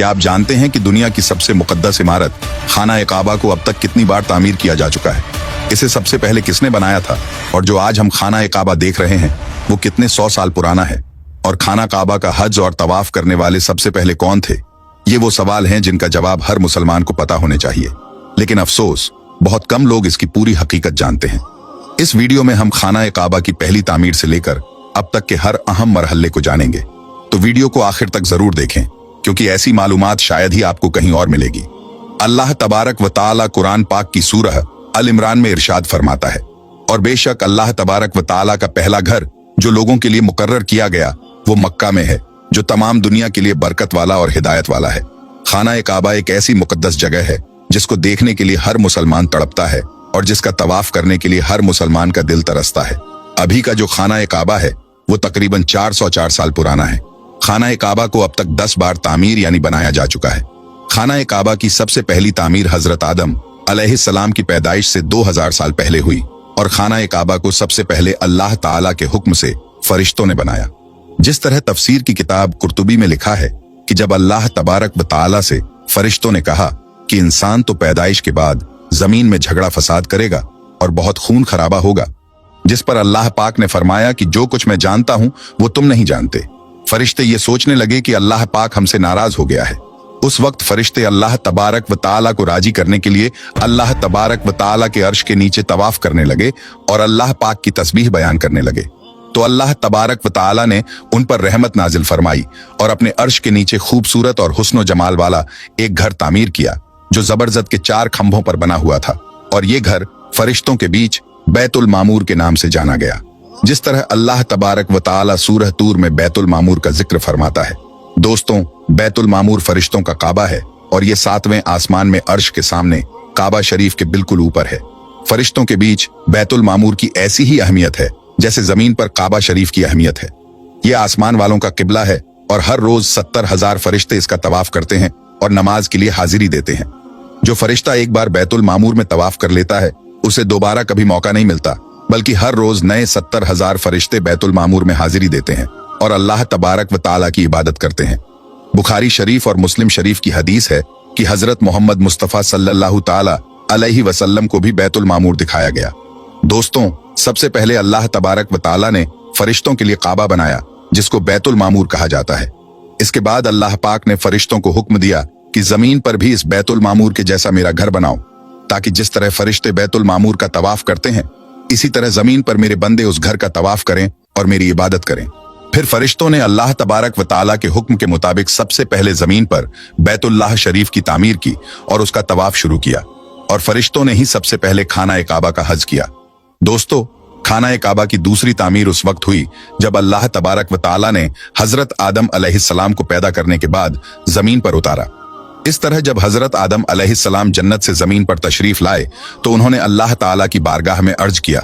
क्या आप जानते हैं कि दुनिया की सबसे मुकद्दस इमारत खाना काबा को अब तक कितनी बार तामीर किया जा चुका है? इसे सबसे पहले किसने बनाया था? और जो आज हम खाना काबा देख रहे हैं वो कितने 100 साल पुराना है? और खाना काबा का हज और तवाफ करने वाले सबसे पहले कौन थे? ये वो सवाल हैं जिनका जवाब हर मुसलमान को पता होने चाहिए, लेकिन अफसोस बहुत कम लोग इसकी पूरी हकीकत जानते हैं। इस वीडियो में हम खाना काबा की पहली तामीर से लेकर अब तक के हर अहम मरहले को जानेंगे, तो वीडियो को आखिर तक जरूर देखें, क्योंकि ऐसी मालूमात शायद ही आपको कहीं और मिलेगी। अल्लाह तबारक व ताला कुरान पाक की सूरह अल इमरान में इरशाद फरमाता है, और बेशक अल्लाह तबारक व ताला का पहला घर जो लोगों के लिए मुकर्रर किया गया वो मक्का में है, जो तमाम दुनिया के लिए बरकत वाला और हिदायत वाला है। खाना काबा एक ऐसी मुकद्दस जगह है जिसको देखने के लिए हर मुसलमान तड़पता है और जिसका तवाफ करने के लिए हर मुसलमान का दिल तरसता है। अभी का जो खाना काबा है वो तकरीबन 404 साल पुराना है। खाना काबा को अब तक 10 बार तामीर यानी बनाया जा चुका है। खाना काबा की सबसे पहली तामीर हजरत आदम अलैहिस्सलाम की पैदाइश से 2000 साल पहले हुई, और खाना काबा को सबसे पहले अल्लाह ताला के हुक्म से फरिश्तों ने बनाया। जिस तरह तफसीर की किताब कुर्तुबी में लिखा है कि जब अल्लाह तबारक व ताला से फरिश्तों ने कहा कि इंसान तो पैदाइश के बाद जमीन में झगड़ा फसाद करेगा और बहुत खून खराबा होगा, जिस पर अल्लाह पाक ने फरमाया कि जो कुछ मैं जानता हूं वो तुम नहीं जानते। फरिश्ते ये सोचने लगे कि अल्लाह पाक हमसे नाराज हो गया है। उस वक्त फरिश्ते अल्लाह तबारक व ताला को राजी करने के लिए अल्लाह तबारक व ताला के अर्श के नीचे तवाफ करने लगे और अल्लाह पाक की तस्बीह बयान करने लगे। तो अल्लाह तबारक व ताला ने उन पर रहमत नाजिल फरमाई और अपने अर्श के नीचे खूबसूरत और हुस्न जमाल वाला एक घर तामीर किया, जो जबरदस्त के 4 खंभों पर बना हुआ था, और ये घर फरिश्तों के बीच बैतुल मामूर के नाम से जाना गया। जिस तरह अल्लाह तबारक व ताला सूरह तूर में बैतुल मामूर का जिक्र फरमाता है। दोस्तों, बैतुल मामूर फरिश्तों का काबा है और ये 7वें आसमान में अर्श के सामने काबा शरीफ के बिल्कुल ऊपर है। फरिश्तों के बीच बैतुल मामूर की ऐसी ही अहमियत है जैसे जमीन पर काबा शरीफ की अहमियत है। ये आसमान वालों का किबला है और हर रोज 70,000 फरिश्ते इसका तवाफ करते हैं और नमाज के लिए हाजिरी देते हैं। जो फरिश्ता एक बार बैतुल मामूर में तवाफ कर लेता है उसे दोबारा कभी मौका नहीं मिलता, बल्कि हर रोज नए 70,000 फरिश्ते बैतुल मामूर में हाजिरी देते हैं और अल्लाह तबारक व ताला की इबादत करते हैं। बुखारी शरीफ और मुस्लिम शरीफ की हदीस है कि हजरत मोहम्मद मुस्तफा सल्लल्लाहु ताला अलैहि वसल्लम को भी बैतुल मामूर दिखाया गया। दोस्तों, सबसे पहले अल्लाह तबारक व ताला ने फरिश्तों के लिए काबा बनाया, जिसको बैतुल मामूर कहा जाता है। इसके बाद अल्लाह पाक ने फरिश्तों को हुक्म दिया कि जमीन पर भी इस बैतुल मामूर के जैसा मेरा घर बनाओ, ताकि जिस तरह फरिश्ते बैतुल मामूर का तवाफ करते हैं इसी तरह जमीन पर मेरे बंदे उस घर का तवाफ करें और मेरी इबादत करें। फिर फरिश्तों ने अल्लाह तबारक व ताला के हुक्म के मुताबिक सबसे पहले जमीन पर बैतुल्लाह शरीफ की तामीर की और उसका तवाफ शुरू किया, और फरिश्तों ने ही सबसे पहले खाना काबा का हज किया। दोस्तों, खाना काबा की दूसरी तामीर उस वक्त हुई जब अल्लाह तबारक व ताला ने हजरत आदम अलैहिस्सलाम को पैदा करने के बाद जमीन पर उतारा। इस तरह जब हजरत आदम अलैहिस्सलाम जन्नत से जमीन पर तशरीफ लाए तो उन्होंने अल्लाह ताला की बारगाह में अर्ज किया,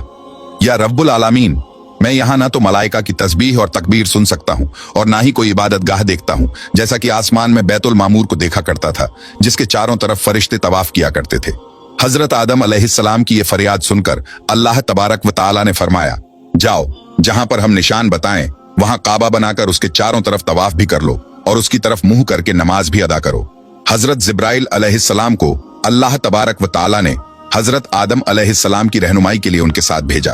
या रब्बुल आलमीन, मैं यहाँ ना तो मलाइका की तस्बीह और तकबीर सुन सकता हूँ और ना ही कोई इबादत गाह देखता हूँ, जैसा कि आसमान में बैतुल मामूर को देखा करता था जिसके चारों तरफ फरिश्ते तवाफ किया करते थे। हजरत आदम अलैहिस्सलाम की ये फरियाद सुनकर अल्लाह तबारक व ताला ने फरमाया, जाओ, जहां पर हम निशान बताएं वहां काबा बनाकर उसके चारों तरफ तवाफ भी कर लो और उसकी तरफ मुंह करके नमाज भी अदा करो। हजरत जिब्राइल अलैहिस्सलाम को अल्लाह तबारक व ताला ने हजरत आदम अलैहिस्सलाम की रहनुमाई के लिए उनके साथ भेजा।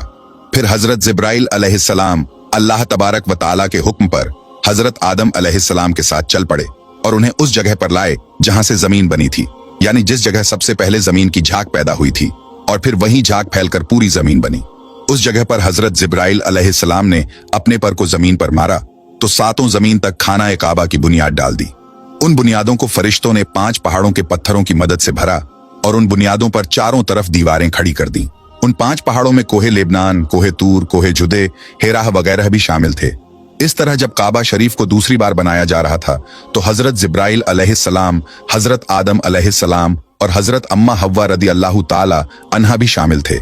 फिर हजरत जिब्राइल अलैहिस्सलाम अल्लाह तबारक व ताला के हुक्म पर हजरत आदम अलैहिस्सलाम के साथ चल पड़े और उन्हें उस जगह पर लाए जहां से जमीन बनी थी, यानी जिस जगह सबसे पहले जमीन की झाग पैदा हुई थी, और फिर वही झाग फैलकर पूरी जमीन बनी। उस जगह पर हजरत जिब्राइल अलैहिस्सलाम ने अपने पर को जमीन पर मारा तो 7 जमीन तक खाना काबा की बुनियाद डाल दी। उन बुनियादों को फरिश्तों ने 5 पहाड़ों के पत्थरों की मदद से भरा और उन बुनियादों पर चारों तरफ दीवारें खड़ी कर दी। उन 5 पहाड़ों में कोहे लेबनान, कोहे तूर, कोहे जुदे, हेराह वगैरह भी शामिल थे। इस तरह जब काबा शरीफ को दूसरी बार बनाया जा रहा था तो हजरत जिब्राइल अलैहिस्सलाम, हजरत आदम अलैहिस्सलाम और हजरत अम्मा हव्वा रदी अल्लाह ताला अन्हा भी शामिल थे।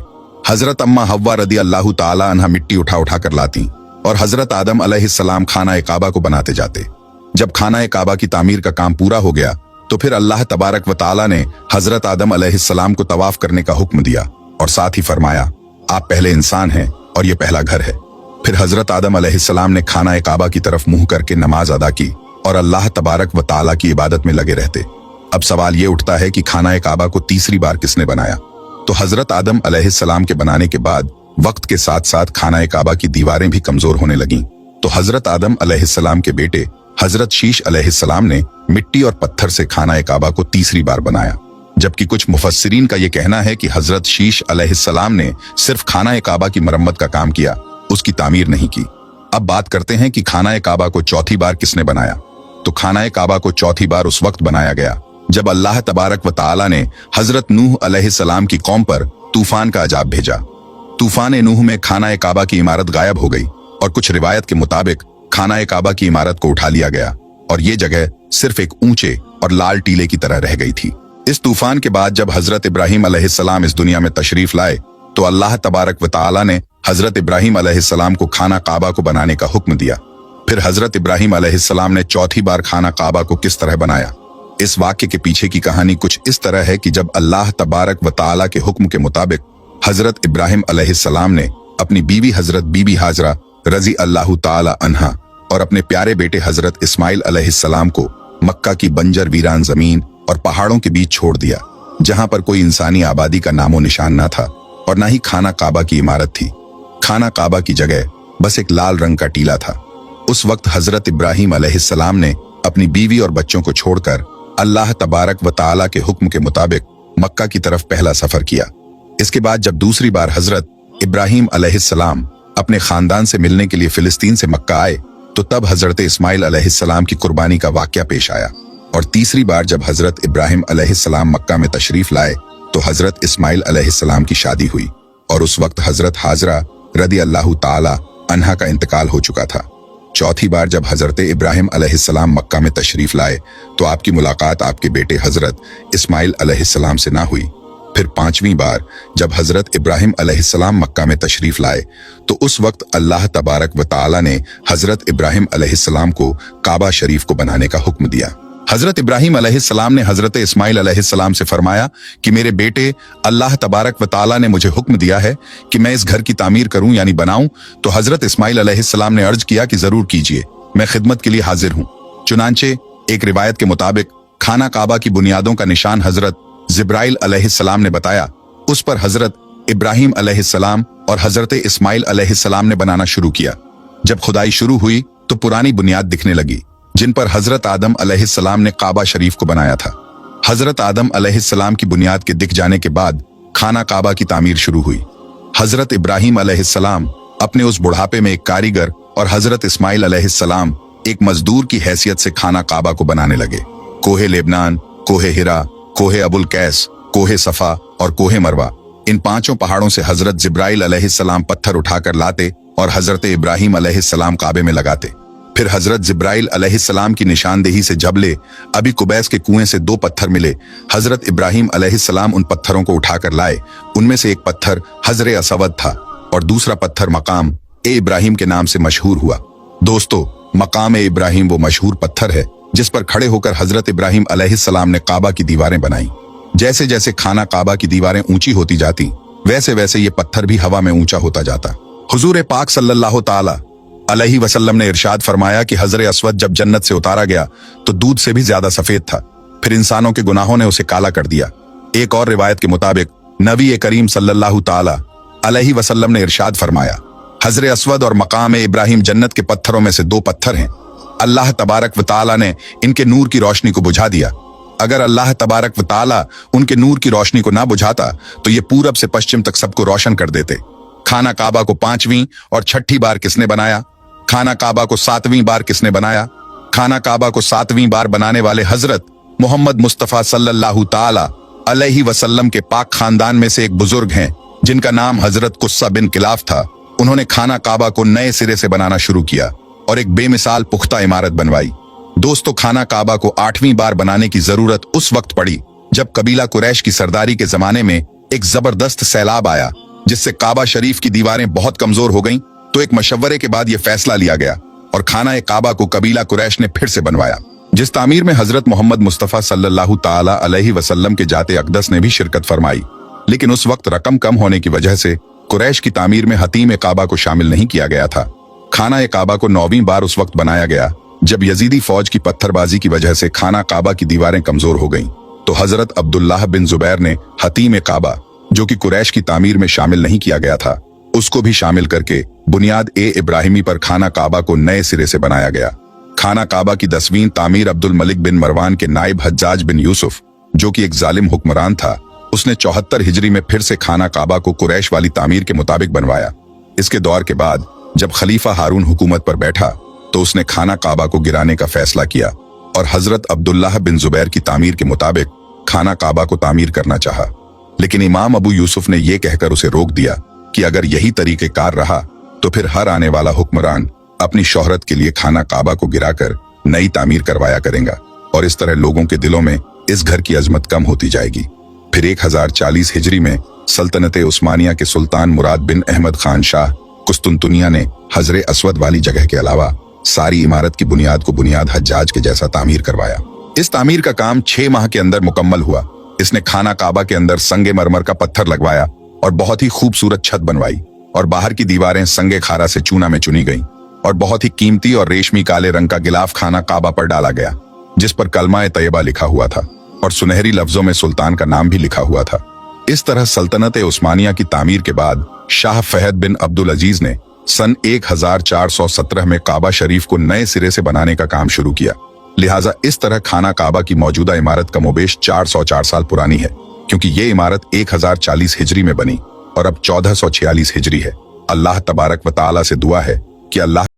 हजरत अम्मा हव्वा रदी अल्लाह ताला अन्हा मिट्टी उठा उठा कर लाती और हजरत आदम अलैहिस्सलाम खाना काबा को बनाते जाते। जब खाना काबा की तामीर का काम पूरा हो गया तो फिर अल्लाह तबारक व ताला ने हजरत आदम अलैहिस्सलाम को तवाफ करने का हुक्म दिया और साथ ही फरमाया, आप पहले इंसान हैं और ये पहला घर है। फिर हजरत आदम अलैहिस्सलाम ने खाना काबा की तरफ मुंह करके नमाज अदा की और अल्लाह तबारक व ताला की इबादत में लगे रहते। अब सवाल ये उठता है कि खाना काबा को तीसरी बार किसने बनाया? तो हजरत आदम अलैहिस्सलाम के बनाने के बाद वक्त के साथ साथ खाना काबा की दीवारें भी कमजोर होने लगीं। तो हजरत आदम अलैहिस्सलाम के बेटे हजरत शीश अलैहिस्सलाम ने मिट्टी और पत्थर से खाना काबा को तीसरी बार बनाया, जबकि कुछ मुफस्सिरीन का यह कहना है कि हजरत शीश अलैहिस्सलाम ने सिर्फ खाना काबा की मरम्मत का काम किया, उसकी तामीर नहीं की। अब बात करते हैं कि खाना काबा को चौथी बार किसने बनाया। तो खाना काबा को चौथी बार उस वक्त बनाया गया जब अल्लाह तबारक व ताला ने हजरत नूह अलैहिस्सलाम की कौम पर तूफान का अजाब भेजा। तूफान नूह में खाना काबा की इमारत गायब हो गई और कुछ रिवायत के मुताबिक खाना काबा की इमारत को उठा लिया गया और ये जगह सिर्फ एक ऊंचे और लाल टीले की तरह रह गई थी। इस तूफान के बाद जब हजरत इब्राहिम अलैहिस्सलाम इस दुनिया में तशरीफ लाए तो अल्लाह तबारक व ताला ने हजरत इब्राहिम अलैहिस्सलाम को खाना काबा को बनाने का हुक्म दिया। फिर हजरत इब्राहिम अलैहिस्सलाम ने चौथी बार खाना काबा को किस तरह बनाया? इस वाक्य के पीछे की कहानी कुछ इस तरह है कि जब अल्लाह तबारक व ताला के हुक्म के मुताबिक हजरत इब्राहिम अलैहिस्सलाम ने अपनी बीवी हजरत बीबी हाजरा रजी अल्लाह ताला अन्हा और अपने प्यारे बेटे हजरत इस्माइल अलैहिस्सलाम को मक्का की बंजर वीरान जमीन और पहाड़ों के बीच छोड़ दिया, जहां पर कोई इंसानी आबादी का नामो निशान न था और न ही खाना काबा की इमारत थी। खाना काबा की जगह बस एक लाल रंग का टीला था। उस वक्त हजरत इब्राहिम अलैहिस्सलाम ने अपनी बीवी और बच्चों को छोड़कर अल्लाह तबारक व ताला के हुक्म के मुताबिक मक्का की तरफ पहला सफर किया। इसके बाद जब दूसरी बार हजरत इब्राहिम अलैहिस्सलाम अपने खानदान से मिलने के लिए फिलिस्तीन से मक्का आए तो तब हजरत इस्माइल अलैहिस्सलाम की कुर्बानी का वाकया पेश आया। और तीसरी बार जब हजरत इब्राहिम अलैहिस्सलाम मक्का में तशरीफ लाए तो हजरत इस्माइल अलैहिस्सलाम की शादी हुई और उस वक्त हजरत हाजरा रदी अल्लाह ताला अन्हा का इंतकाल हो चुका था। चौथी बार जब हजरत इब्राहिम अलैहिस्सलाम मक्का में तशरीफ लाए तो आपकी मुलाकात आपके बेटे हजरत इस्माइल अलैहिस्सलाम से ना हुई। फिर पांचवी बार जब हजरत इब्राहिम अलैहिस्सलाम मक्का में तशरीफ लाए तो उस वक्त अल्लाह तबारक व ताला ने हजरत इब्राहिम अलैहिस्सलाम को काबा शरीफ को बनाने का हुक्म दिया। हजरत इब्राहिम अलैहिस्सलाम ने हजरत इस्माइल अलैहिस्सलाम से फरमाया कि मेरे बेटे, अल्लाह तबारक व ताला ने मुझे हुक्म दिया है कि मैं इस घर की तामीर करूं यानी बनाऊं। तो हजरत इस्माइल अलैहिस्सलाम ने अर्ज किया कि जरूर कीजिए, मैं खिदमत के लिए हाजिर हूं। चुनांचे एक रिवायत के मुताबिक खाना काबा की बुनियादों का निशान हजरत जिब्राइल अलैहिस्सलाम ने बताया। उस पर हजरत इब्राहिम अलैहिस्सलाम और हजरत इस्माइल अलैहिस्सलाम ने बनाना शुरू किया। जब खुदाई शुरू हुई तो पुरानी बुनियाद दिखने लगी जिन पर हजरत आदम अलैहिस्सलाम ने काबा शरीफ को बनाया था। हजरत आदम अलैहिस्सलाम की बुनियाद के दिख जाने के बाद खाना काबा की तामीर शुरू हुई। हजरत इब्राहिम अलैहिस्सलाम अपने उस बुढ़ापे में एक कारीगर और हजरत इस्माइल अलैहिस्सलाम एक मजदूर की हैसियत से खाना काबा को बनाने लगे। कोहे लेबनान, कोहे हिरा, कोहे अबुल कैस, कोहे सफा और कोहे मरवा, इन पांचों पहाड़ों से हजरत जिब्राइल अलैहिस्सलाम पत्थर उठाकर लाते और हजरत इब्राहिम अलैहिस्सलाम काबे में लगाते। फिर हजरत जिब्राइल अलैहिस्सलाम की निशानदेही से जबले अबी कुबैस के कुएं से 2 पत्थर मिले। हजरत इब्राहिम अलैहिस्सलाम उन पत्थरों को उठाकर लाए। उनमें से एक पत्थर हजरे असवद था और दूसरा पत्थर मकाम ए इब्राहिम के नाम से मशहूर हुआ। दोस्तों, मकाम ए इब्राहिम वो मशहूर पत्थर है जिस पर खड़े होकर हजरत इब्राहिम अलैहिस्सलाम ने काबा की दीवारें बनाई। जैसे जैसे खाना काबा की दीवारें ऊंची होती जाती वैसे वैसे ये पत्थर भी हवा में ऊंचा होता जाता। हुजूर पाक सल्लल्लाहु ताला अलैहि वसल्लम ने इरशाद फरमाया कि हजरे अस्वद जब जन्नत से उतारा गया तो दूध से भी ज्यादा सफेद था, फिर इंसानों के गुनाहों ने उसे काला कर दिया। एक और रिवायत के मुताबिक नबी करीम सल्लल्लाहु ताला अलैहि वसल्लम ने इरशाद फरमाया, हजरे अस्वद और मकाम इब्राहिम जन्नत के पत्थरों में से 2 पत्थर हैं। अल्लाह तबारक व ताला ने इनके नूर की रोशनी को बुझा दिया। अगर अल्लाह तबारक व ताला उनके नूर की रोशनी को ना बुझाता तो ये पूरब से पश्चिम तक सबको रोशन कर देते। खाना काबा को 5वीं और 6ठी बार किसने बनाया? खाना काबा को 7वीं बार किसने बनाया? खाना काबा को 7वीं बार बनाने वाले हजरत मोहम्मद मुस्तफा सल्लल्लाहु ताला अलैहि वसल्लम के पाक खानदान में से एक बुजुर्ग हैं जिनका नाम हजरत कुस्सा बिन किलाफ था। उन्होंने खाना काबा को नए सिरे से बनाना शुरू किया और एक बेमिसाल पुख्ता इमारत बनवाई। दोस्तों, खाना काबा को 8वीं बार बनाने की जरूरत उस वक्त पड़ी जब कबीला कुरैश की सरदारी के जमाने में एक जबरदस्त सैलाब आया जिससे काबा शरीफ की दीवारें बहुत कमजोर हो गईं। तो एक मशवरे के बाद यह फैसला लिया गया और खाना काबा को कबीला कुरैश ने फिर से बनवाया, जिस तामीर में हजरत मोहम्मद मुस्तफा सल्लल्लाहु ताला अलैहि वसल्लम के जाते अकदस ने भी शिरकत फरमाई। लेकिन उस वक्त रकम कम होने की वजह से कुरैश की तामीर में हतीम काबा को शामिल नहीं किया गया था। खाना काबा को 9वीं बार उस वक्त बनाया गया जब यजीदी फौज की पत्थरबाजी की वजह से खाना काबा की दीवारें कमजोर हो गईं, तो हजरत अब्दुल्लाह बिन जुबैर ने हतीम काबा, जो कि कुरैश की तामीर में शामिल नहीं किया गया था, उसको भी शामिल करके बुनियाद इब्राहिमी पर खाना काबा को नए सिरे से बनाया गया। खाना काबा की 10वीं तामीर अब्दुल मलिक बिन मरवान के नाइब हज्जाज बिन यूसुफ, जो कि एक जालिम हुक्मरान था, उसने 74 हिजरी में फिर से खाना काबा को कुरैश वाली तामीर के मुताबिक बनवाया। इसके दौर के बाद जब खलीफा हारून हुकूमत पर बैठा तो उसने खाना काबा को गिराने का फैसला किया और हजरत अब्दुल्लाह बिन जुबैर की तामीर के मुताबिक खाना काबा को तामीर करना चाहा। लेकिन इमाम अबू यूसुफ ने यह कहकर उसे रोक दिया कि अगर यही तरीक़ेकार रहा तो फिर हर आने वाला हुक्मरान अपनी शोहरत के लिए खाना काबा को गिराकर नई तामीर करवाया करेगा और इस तरह लोगों के दिलों में इस घर की अजमत कम होती जाएगी। फिर 1040 हिजरी में सल्तनत उस्मानिया के सुल्तान मुराद बिन अहमद खान शाह कुस्तुनतुनिया ने हजरे असवद वाली जगह के अलावा सारी इमारत की बुनियाद को बुनियाद हज्जाज के जैसा तामीर करवाया। इस तामीर का काम 6 माह के अंदर मुकम्मल हुआ। इसने खाना काबा के अंदर संगे मरमर का पत्थर लगवाया और बहुत ही खूबसूरत छत बनवाई और बाहर की दीवारें संगे खारा से चूना में चुनी गईं और बहुत ही कीमती और रेशमी काले रंग का गिलाफ खाना काबा पर डाला गया, जिस पर कलमा तैयबा लिखा हुआ था और सुनहरी लफ्जों में सुल्तान का नाम भी लिखा हुआ था। इस तरह सल्तनत उस्मानिया की तामीर के बाद शाह फहद बिन अब्दुल अजीज ने सन 1417 में काबा शरीफ को नए सिरे से बनाने का काम शुरू किया। लिहाजा इस तरह खाना काबा की मौजूदा इमारत कमोबेश 404 साल पुरानी है, क्योंकि ये इमारत 1040 हिजरी में बनी और अब 1446 हिजरी है। अल्लाह तबारक व तआला से दुआ है कि अल्लाह